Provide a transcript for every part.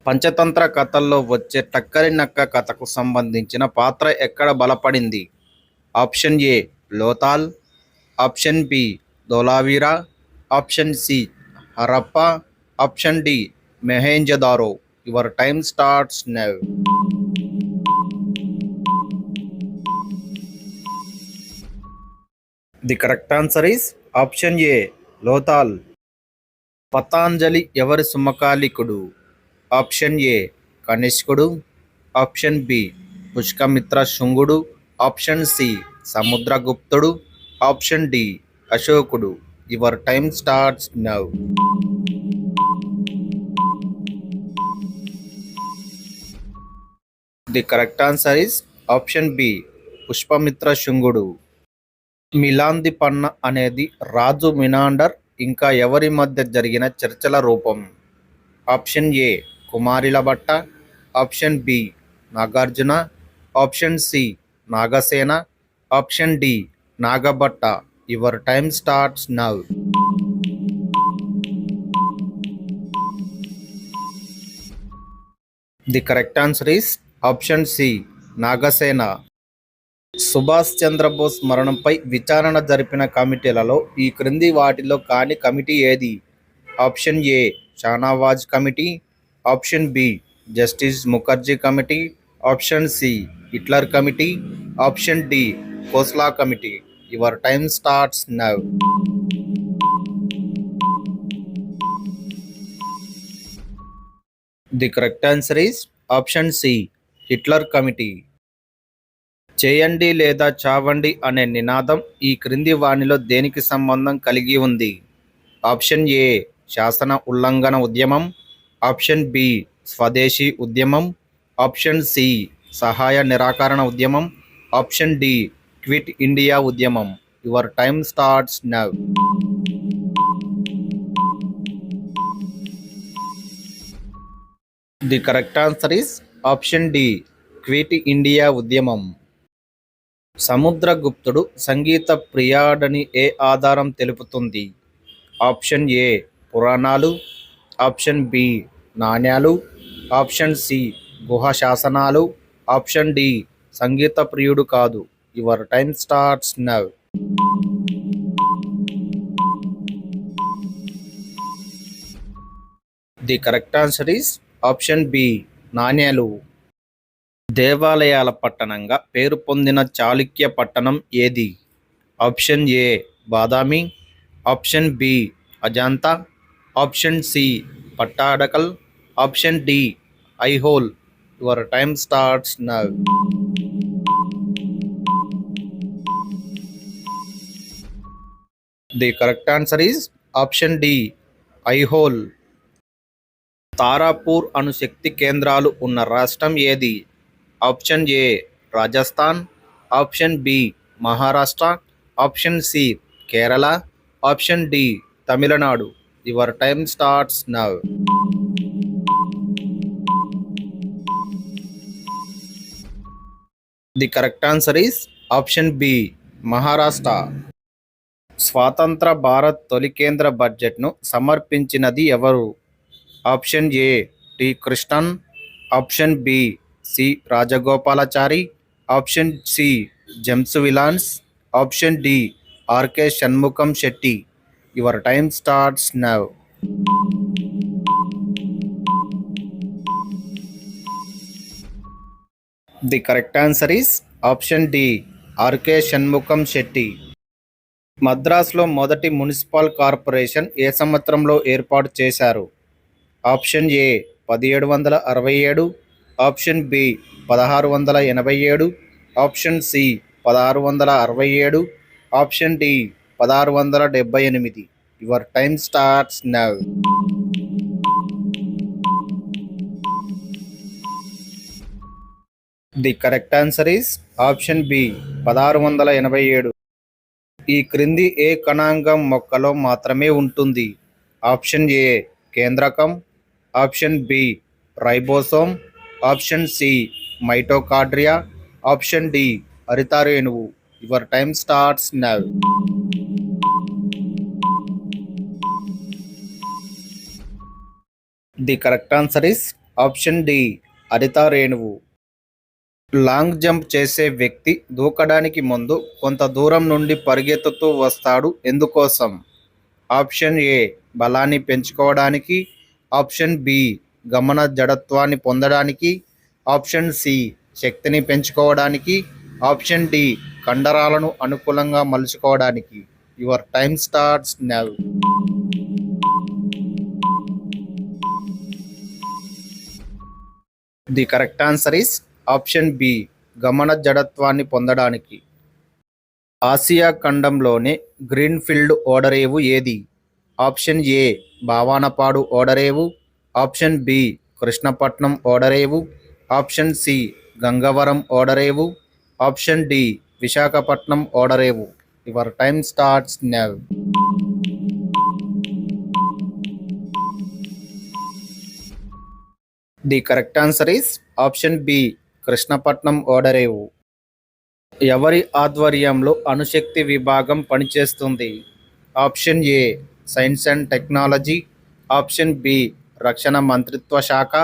పంచతంత్ర కథల్లో వచ్చే టక్కరి నక్క కథకు సంబంధించిన పాత్ర ఎక్కడ బలపడింది? Option A Lothal, option B Dholavira, option C Harappa, option D Mohenjodaro. Your time starts now. The correct answer is option A Lothal. Patanjali ఎవరి సుమకాలికుడు? ఆప్షన్ ఏ కనిష్కుడు, ఆప్షన్ బి పుష్కమిత్ర శుంగుడు, ఆప్షన్ సి సముద్రగుప్తుడు, ఆప్షన్ డి అశోకుడు. Your time starts now. The correct answer is option B Pushpamitra శుంగుడు. మిలాంది పన్న అనేది రాజు మినాండర్ ఇంకా ఎవరి మధ్య జరిగిన చర్చల రూపం? Option A Kumarila Bhatta, option B Nagarjuna, option C Nagasena, option D Nagabhatta. Your time starts now. The correct answer is option C Nagasena. Subhash Chandrabose మరణంపై విచారణ జరిపిన కమిటీలలో ఈ క్రింది వాటిలో కాని కమిటీ ఏది? Option A Shahnawaz committee, option B justice Mukherjee committee, option C Hitler committee, option D Khosla committee. Your time starts now. The correct answer is option C Hitler committee. చేయండి లేదా చావండి అనే నినాదం ఈ క్రింది వానిలో దేనికి సంబంధం కలిగి ఉంది? ఆప్షన్ ఏ శాసన ఉల్లంఘన ఉద్యమం, ఆప్షన్ బి స్వదేశీ ఉద్యమం, ఆప్షన్ సి సహాయ నిరాకరణ ఉద్యమం, ఆప్షన్ డి క్విట్ ఇండియా ఉద్యమం. Your time starts now. The correct answer is option D quit India ఉద్యమం. సముద్రగుప్తుడు సంగీత ప్రియాడని ఏ ఆధారం తెలుపుతుంది? ఆప్షన్ ఏ పురాణాలు, ఆప్షన్ బి నాణ్యాలు, ఆప్షన్ సి గుహ శాసనాలు, ఆప్షన్ డి సంగీత ప్రియుడు కాదు. Your time starts now. The correct answer is option B నాణ్యాలు. దేవాలయాల పట్టణంగా పేరు పొందిన చాళుక్య పట్టణం ఏది? Option A Badami, option B Ajanta, option C Pattadakal, option D Aihole. Your time starts now. The correct answer is option D Aihole. Tarapur అణు శక్తి కేంద్రాలు ఉన్న రాష్ట్రం ఏది? Option A Rajasthan, option B Maharashtra, option C Kerala, option D Tamil Nadu. Your time starts now. The correct answer is option B Maharashtra. స్వాతంత్ర భారత్ తొలి కేంద్ర బడ్జెట్ను సమర్పించినది ఎవరు? Option A T Krishnan, option B C Rajagopalachari, option C James విలాన్స్, option D RK Shanmukham Chetty. Your time starts now. The correct answer is option D RK Shanmukham Chetty. మద్రాసులో మొదటి మున్సిపల్ కార్పొరేషన్ ఏ సంవత్సరంలో ఏర్పాటు చేశారు? Option A 1767, option B 1687, option C 1667, option D 1678. Your time starts now. The correct answer is option B 1687. ఈ క్రింది ఏ కణాంగం మొక్కలో మాత్రమే ఉంటుంది? ఆప్షన్ ఏ కేంద్రకం, option B ribosome, option C mitochondria, option D హరితరేణువు. Your time starts now. The correct answer is option D హరిత రేణువు. Long jump చేసే వ్యక్తి దూకడానికి ముందు కొంత దూరం నుండి పరిగెత్తుతూ వస్తాడు ఎందుకోసం? ఆప్షన్ ఏ బలాన్ని పెంచుకోవడానికి, ఆప్షన్ బి గమన జడత్వాన్ని పొందడానికి, ఆప్షన్ సి శక్తిని పెంచుకోవడానికి, ఆప్షన్ డి కండరాలను అనుకూలంగా మలుచుకోవడానికి. Your time starts now. The correct answer is option B గమన జడత్వాన్ని పొందడానికి. ఆసియా ఖండంలోనే గ్రీన్ఫీల్డ్ ఓడరేవు ఏది? ఆప్షన్ ఏ భావానపాడు ఓడరేవు, ఆప్షన్ బి కృష్ణపట్నం ఓడరేవు, ఆప్షన్ సి గంగవరం ఓడరేవు, ఆప్షన్ డి విశాఖపట్నం ఓడరేవు. Your time starts now. The correct answer is option B Krishnapatnam ఓడరేవు. ఎవరి ఆధ్వర్యంలో అణుశక్తి విభాగం పనిచేస్తుంది? Option A science and technology, option B రక్షణ మంత్రిత్వ శాఖ,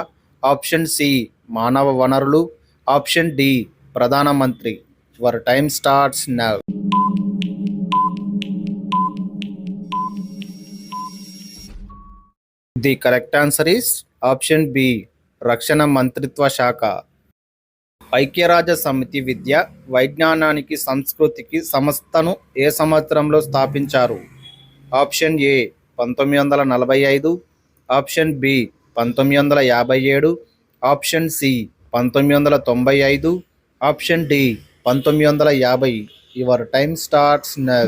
ఆప్షన్ సి మానవ వనరులు, ఆప్షన్ డి ప్రధానమంత్రి. Your time starts now. The correct answer is option B రక్షణ మంత్రిత్వ శాఖ. ఐక్యరాజ్య సమితి విద్య, వైజ్ఞానానికి, సంస్కృతికి సంస్థను ఏ సంవత్సరంలో స్థాపించారు? Option A 1945, option B 1957, option C 1995, option D 1950. Your time starts now.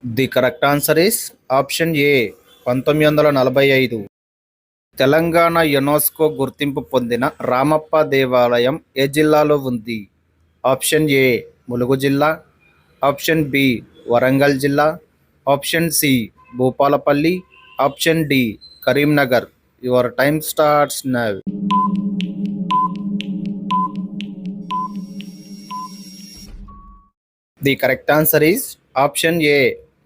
The correct answer is option A 1945. Telangana UNESCO గుర్తింపు పొందిన రామప్ప దేవాలయం ఏ జిల్లాలో ఉంది? ఆప్షన్ ఏ ములుగు జిల్లా, ఆప్షన్ బి వరంగల్ జిల్లా, option C Bhupalpally, option D Karimnagar. Your time starts now. The correct answer is option A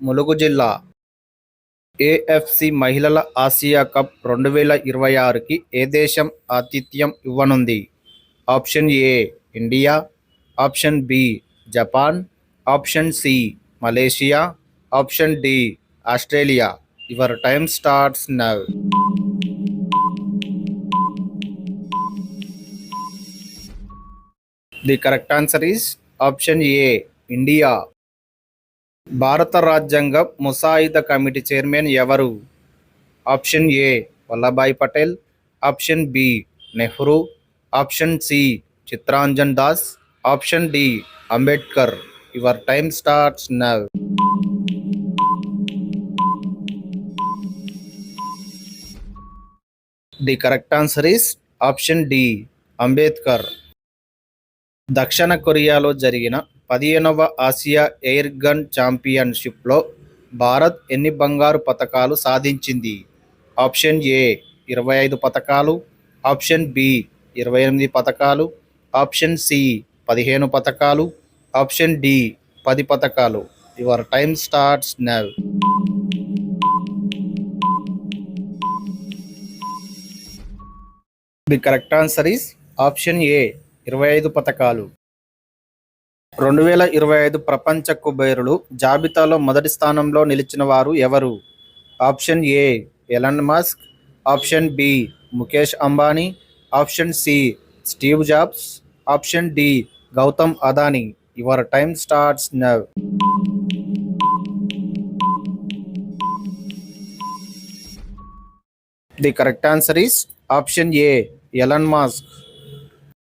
Mulugu జిల్లా. AFC మహిళల Asia cup 2026కి ఏ దేశం ఆతిథ్యం ఇవ్వనుంది? Option A India, option B Japan, option C Malaysia, option D Australia. Your time starts now. The correct answer is option A India. భారత రాజ్యాంగ ముసాయిదా కమిటీ చైర్మన్ ఎవరు? Option A Vallabhbhai Patel, option B Nehru, option C Chittaranjan Das, option D Ambedkar. Your time starts now. The correct answer is option D Ambedkar. దక్షిణ కొరియాలో జరిగిన 15వ Asia air gun ఛాంపియన్షిప్లో భారత్ ఎన్ని బంగారు పతకాలు సాధించింది? ఆప్షన్ ఏ 25 పతకాలు, ఆప్షన్ బి 28 పతకాలు, ఆప్షన్ సి 15 పతకాలు, ఆప్షన్ డి 10 పతకాలు. Your time starts now. The correct answer is option ఏ 25 పతకాలు. 2025 ప్రపంచ కుబేరులు జాబితాలో మొదటి స్థానంలో నిలిచిన వారు ఎవరు? Option A Elon Musk, option B Mukesh Ambani, option C Steve Jobs, option D Gautam Adani. Your time starts now. The correct answer is option A Elon Musk.